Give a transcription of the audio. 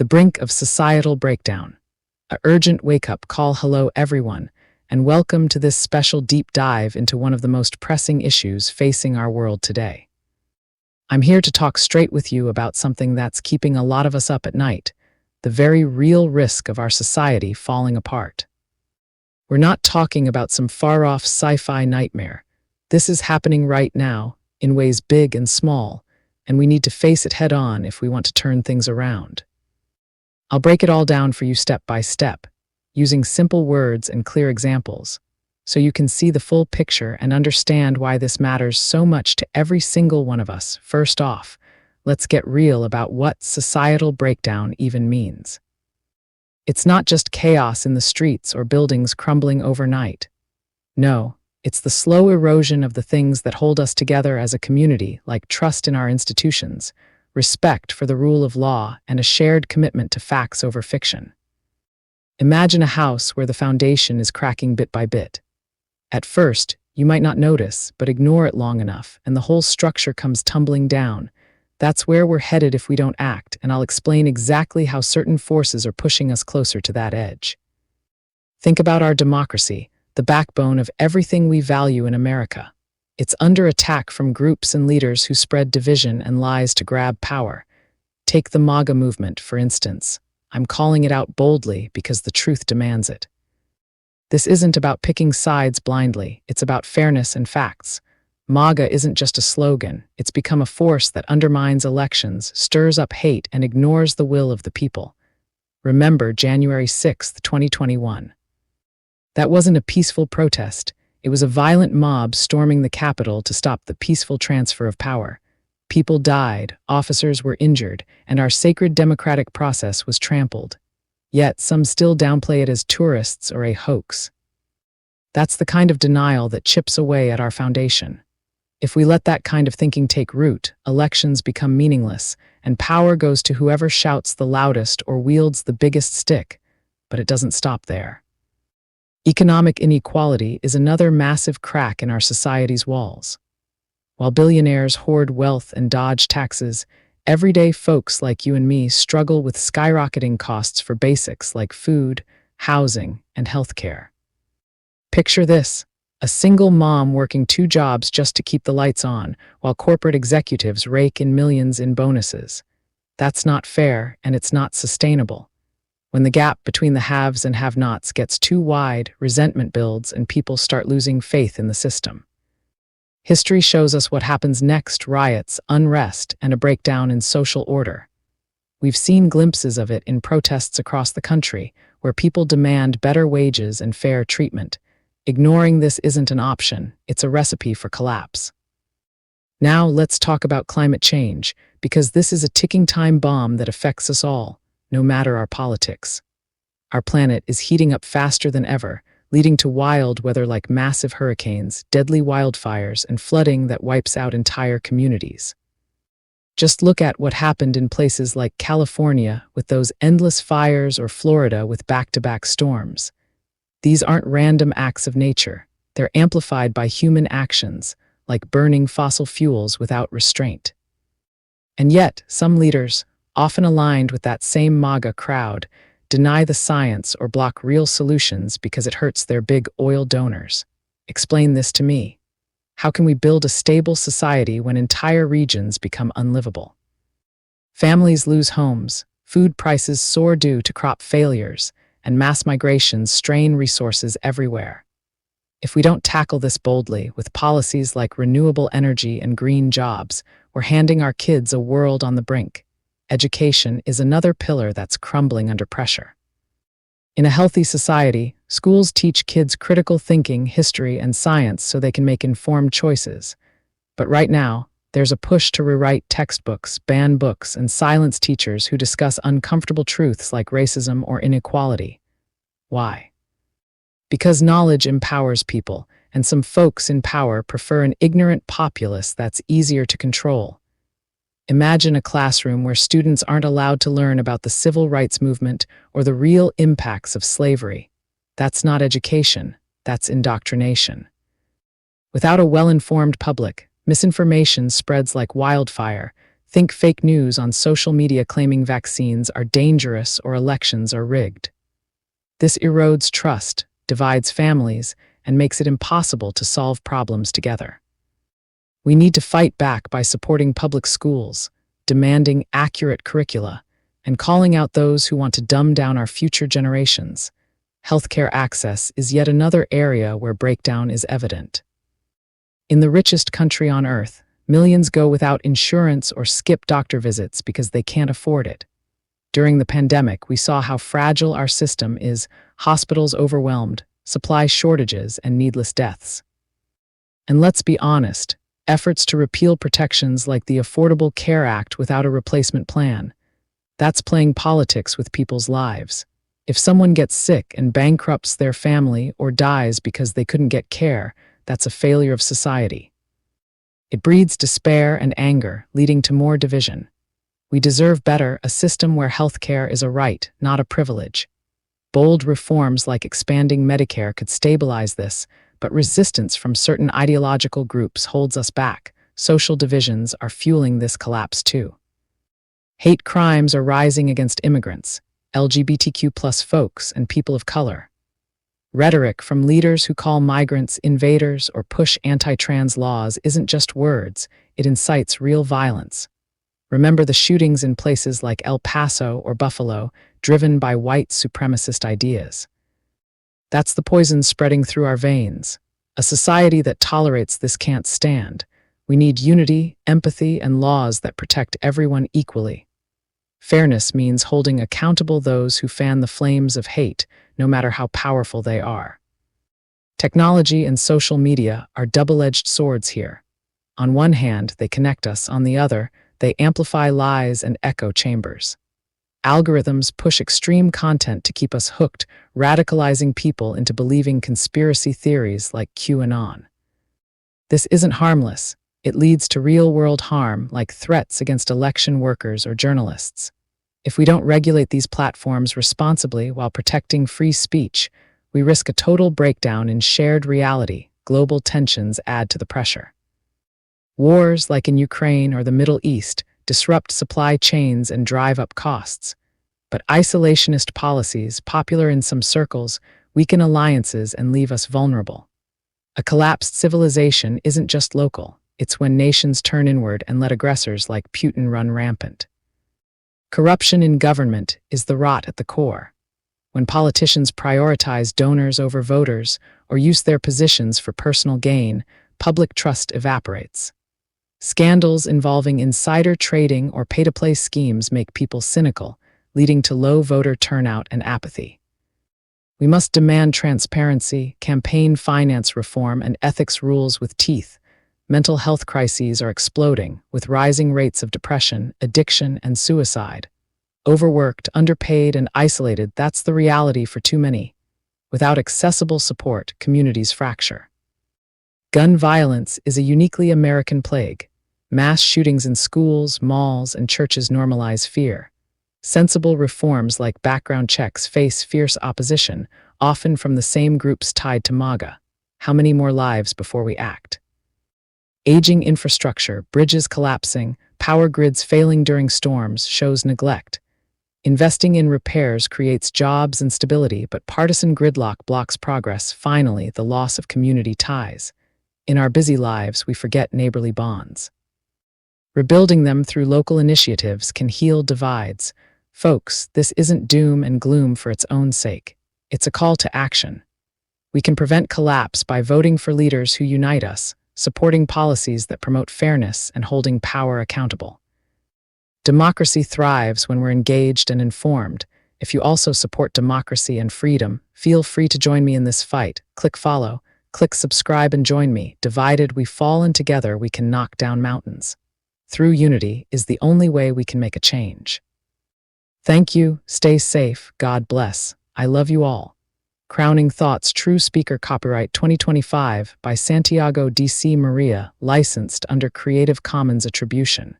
the brink of societal breakdown. A urgent wake-up call. Hello everyone, and welcome to this special deep dive into one of the most pressing issues facing our world today. I'm here to talk straight with you about something that's keeping a lot of us up at night, the very real risk of our society falling apart. We're not talking about some far-off sci-fi nightmare. This is happening right now, in ways big and small, and we need to face it head-on if we want to turn things around. I'll break it all down for you step by step, using simple words and clear examples, so you can see the full picture and understand why this matters so much to every single one of us. First off, let's get real about what societal breakdown even means. It's not just chaos in the streets or buildings crumbling overnight. No, it's the slow erosion of the things that hold us together as a community, like trust in our institutions, respect for the rule of law, and a shared commitment to facts over fiction. Imagine a house where the foundation is cracking bit by bit. At first, you might not notice, but ignore it long enough, and the whole structure comes tumbling down. That's where we're headed if we don't act, and I'll explain exactly how certain forces are pushing us closer to that edge. Think about our democracy, the backbone of everything we value in America. It's under attack from groups and leaders who spread division and lies to grab power. Take the MAGA movement, for instance. I'm calling it out boldly because the truth demands it. This isn't about picking sides blindly, it's about fairness and facts. MAGA isn't just a slogan, it's become a force that undermines elections, stirs up hate, and ignores the will of the people. Remember January 6th, 2021. That wasn't a peaceful protest. It was a violent mob storming the Capitol to stop the peaceful transfer of power. People died, officers were injured, and our sacred democratic process was trampled. Yet some still downplay it as tourists or a hoax. That's the kind of denial that chips away at our foundation. If we let that kind of thinking take root, elections become meaningless, and power goes to whoever shouts the loudest or wields the biggest stick. But it doesn't stop there. Economic inequality is another massive crack in our society's walls. While billionaires hoard wealth and dodge taxes, everyday folks like you and me struggle with skyrocketing costs for basics like food, housing, and healthcare. Picture this: a single mom working 2 jobs just to keep the lights on, while corporate executives rake in millions in bonuses. That's not fair, and it's not sustainable. When the gap between the haves and have-nots gets too wide, resentment builds and people start losing faith in the system. History shows us what happens next: riots, unrest, and a breakdown in social order. We've seen glimpses of it in protests across the country, where people demand better wages and fair treatment. Ignoring this isn't an option, it's a recipe for collapse. Now let's talk about climate change, because this is a ticking time bomb that affects us all, no matter our politics. Our planet is heating up faster than ever, leading to wild weather like massive hurricanes, deadly wildfires, and flooding that wipes out entire communities. Just look at what happened in places like California with those endless fires, or Florida with back-to-back storms. These aren't random acts of nature. They're amplified by human actions, like burning fossil fuels without restraint. And yet, some leaders, often aligned with that same MAGA crowd, deny the science or block real solutions because it hurts their big oil donors. Explain this to me. How can we build a stable society when entire regions become unlivable? Families lose homes, food prices soar due to crop failures, and mass migrations strain resources everywhere. If we don't tackle this boldly with policies like renewable energy and green jobs, we're handing our kids a world on the brink. Education is another pillar that's crumbling under pressure. In a healthy society, schools teach kids critical thinking, history, and science so they can make informed choices. But right now, there's a push to rewrite textbooks, ban books, and silence teachers who discuss uncomfortable truths like racism or inequality. Why? Because knowledge empowers people, and some folks in power prefer an ignorant populace that's easier to control. Imagine a classroom where students aren't allowed to learn about the civil rights movement or the real impacts of slavery. That's not education, that's indoctrination. Without a well-informed public, misinformation spreads like wildfire. Think fake news on social media claiming vaccines are dangerous or elections are rigged. This erodes trust, divides families, and makes it impossible to solve problems together. We need to fight back by supporting public schools, demanding accurate curricula, and calling out those who want to dumb down our future generations. Healthcare access is yet another area where breakdown is evident. In the richest country on earth, millions go without insurance or skip doctor visits because they can't afford it. During the pandemic, we saw how fragile our system is: hospitals overwhelmed, supply shortages, and needless deaths. And let's be honest, efforts to repeal protections like the Affordable Care Act without a replacement plan, that's playing politics with people's lives. If someone gets sick and bankrupts their family or dies because they couldn't get care, that's a failure of society. It breeds despair and anger, leading to more division. We deserve better, a system where healthcare is a right, not a privilege. Bold reforms like expanding Medicare could stabilize this, but resistance from certain ideological groups holds us back. Social divisions are fueling this collapse too. Hate crimes are rising against immigrants, LGBTQ+ folks, and people of color. Rhetoric from leaders who call migrants invaders or push anti-trans laws isn't just words, it incites real violence. Remember the shootings in places like El Paso or Buffalo, driven by white supremacist ideas. That's the poison spreading through our veins. A society that tolerates this can't stand. We need unity, empathy, and laws that protect everyone equally. Fairness means holding accountable those who fan the flames of hate, no matter how powerful they are. Technology and social media are double-edged swords here. On one hand, they connect us; on the other, they amplify lies and echo chambers. Algorithms push extreme content to keep us hooked, radicalizing people into believing conspiracy theories like QAnon. This isn't harmless. It leads to real-world harm, like threats against election workers or journalists. If we don't regulate these platforms responsibly while protecting free speech, we risk a total breakdown in shared reality. Global tensions add to the pressure. Wars, like in Ukraine or the Middle East, disrupt supply chains and drive up costs. But isolationist policies, popular in some circles, weaken alliances and leave us vulnerable. A collapsed civilization isn't just local. It's when nations turn inward and let aggressors like Putin run rampant. Corruption in government is the rot at the core. When politicians prioritize donors over voters or use their positions for personal gain, public trust evaporates. Scandals involving insider trading or pay-to-play schemes make people cynical, leading to low voter turnout and apathy. We must demand transparency, campaign finance reform, and ethics rules with teeth. Mental health crises are exploding, with rising rates of depression, addiction, and suicide. Overworked, underpaid, and isolated, that's the reality for too many. Without accessible support, communities fracture. Gun violence is a uniquely American plague. Mass shootings in schools, malls, and churches normalize fear. Sensible reforms like background checks face fierce opposition, often from the same groups tied to MAGA. How many more lives before we act? Aging infrastructure, bridges collapsing, power grids failing during storms shows neglect. Investing in repairs creates jobs and stability, but partisan gridlock blocks progress. Finally, the loss of community ties. In our busy lives, we forget neighborly bonds. Rebuilding them through local initiatives can heal divides. Folks, this isn't doom and gloom for its own sake. It's a call to action. We can prevent collapse by voting for leaders who unite us, supporting policies that promote fairness, and holding power accountable. Democracy thrives when we're engaged and informed. If you also support democracy and freedom, feel free to join me in this fight. Click follow, click subscribe, and join me. Divided we fall, and together we can knock down mountains. Through unity is the only way we can make a change. Thank you, stay safe, God bless, I love you all. Crowning Thoughts, True Speaker, copyright 2025 by Santiago D.C. Maria, licensed under Creative Commons Attribution.